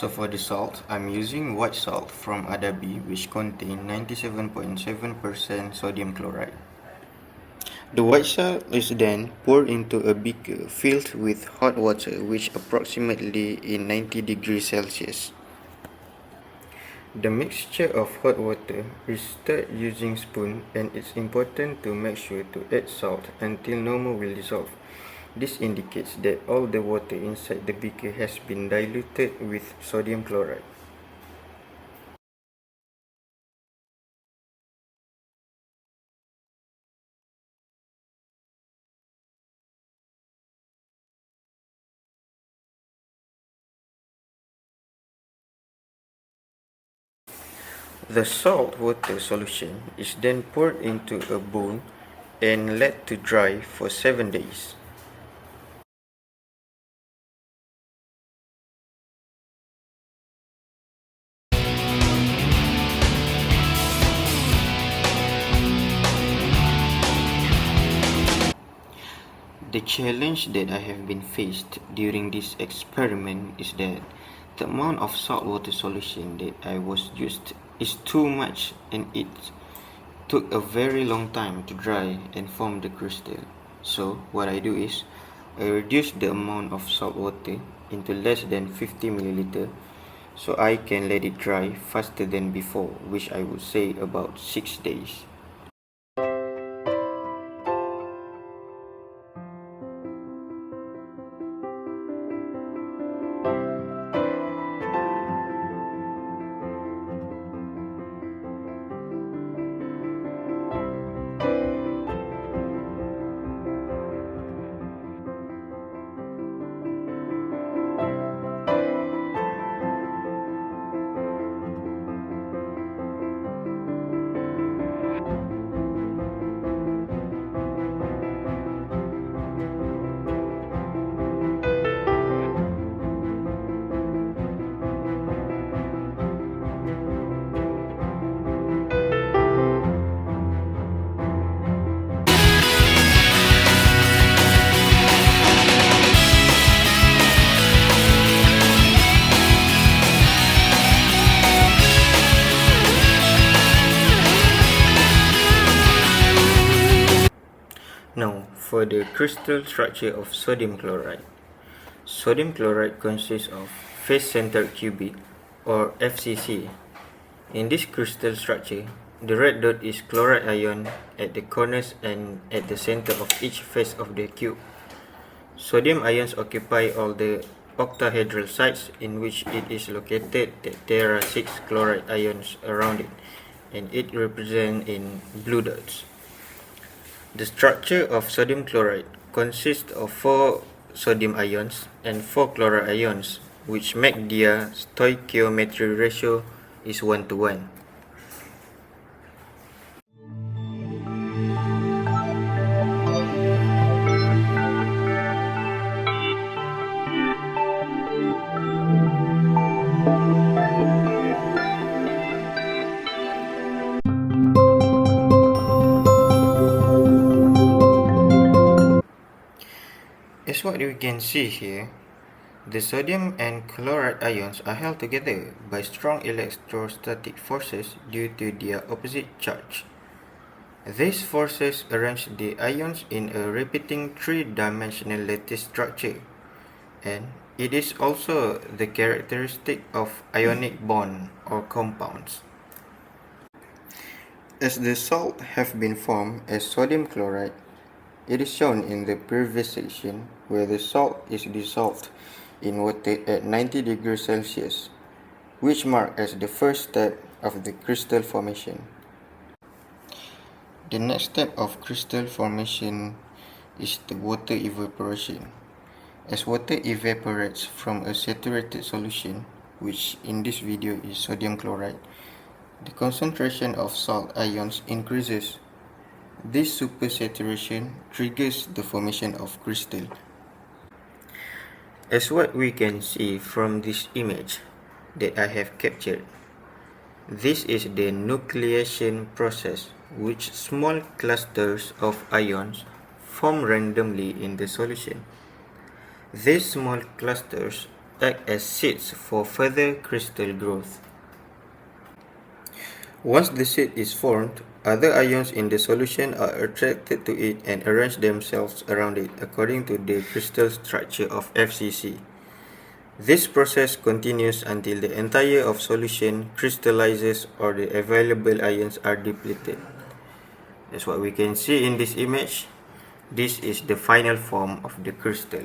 So for the salt, I'm using white salt from Adabi, which contains 97.7% sodium chloride. The white salt is then poured into a beaker filled with hot water, which approximately in 90 degrees Celsius. The mixture of hot water is stirred using spoon, and it's important to make sure to add salt until normal will dissolve. This indicates that all the water inside the beaker has been diluted with sodium chloride. The salt water solution is then poured into a bowl and let to dry for 7 days. The challenge that I have been faced during this experiment is that the amount of saltwater solution that I was used is too much, and it took a very long time to dry and form the crystal. So what I do is I reduce the amount of salt water into less than 50 ml so I can let it dry faster than before, which I would say about 6 days. Now, for the crystal structure of sodium chloride. Sodium chloride consists of face-centered qubit, or FCC. In this crystal structure, the red dot is chloride ion at the corners and at the center of each face of the cube. Sodium ions occupy all the octahedral sites in which it is located that there are 6 chloride ions around it, and it represents in blue dots. The structure of sodium chloride consists of 4 sodium ions and 4 chloride ions, which make their stoichiometry ratio is 1:1. As what we can see here, the sodium and chloride ions are held together by strong electrostatic forces due to their opposite charge. These forces arrange the ions in a repeating 3-dimensional lattice structure, and it is also the characteristic of ionic bond or compounds. As the salt have been formed as sodium chloride, it is shown in the previous section where the salt is dissolved in water at 90 degrees Celsius, which mark as the first step of the crystal formation. The next step of crystal formation is the water evaporation. As water evaporates from a saturated solution, which in this video is sodium chloride, the concentration of salt ions increases. This supersaturation triggers the formation of crystal. As what we can see from this image that I have captured, this is the nucleation process, which small clusters of ions form randomly in the solution. These small clusters act as seeds for further crystal growth. Once the seed is formed, other ions in the solution are attracted to it and arrange themselves around it according to the crystal structure of FCC. This process continues until the entire of solution crystallizes or the available ions are depleted. That's what we can see in this image. This is the final form of the crystal.